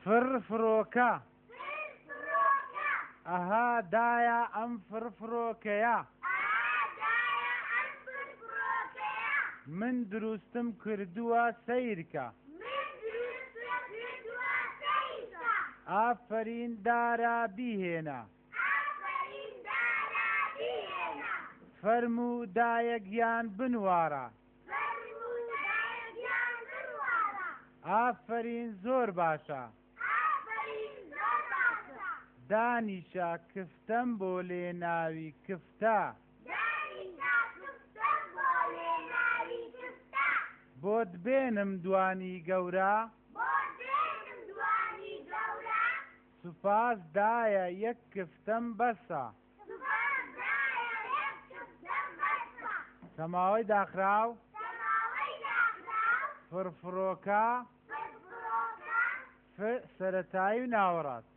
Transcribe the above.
فرفرۆکە ئەها دایە ئەم فرفرۆکەیە من دروستم کردووە سەیرکە ئافەرین دارا بیهێنە فەرموو دایەگیان بنوارە ئافەرین زۆر باشە دانیشە کفتەم بۆ لێناوی کفتە بۆت بێنم دوانی گەورە سوپاس دایە یەک کفتەم بەسە سەماوەی داخراو فرفرۆکە سەرەتایی و ناوەڕاست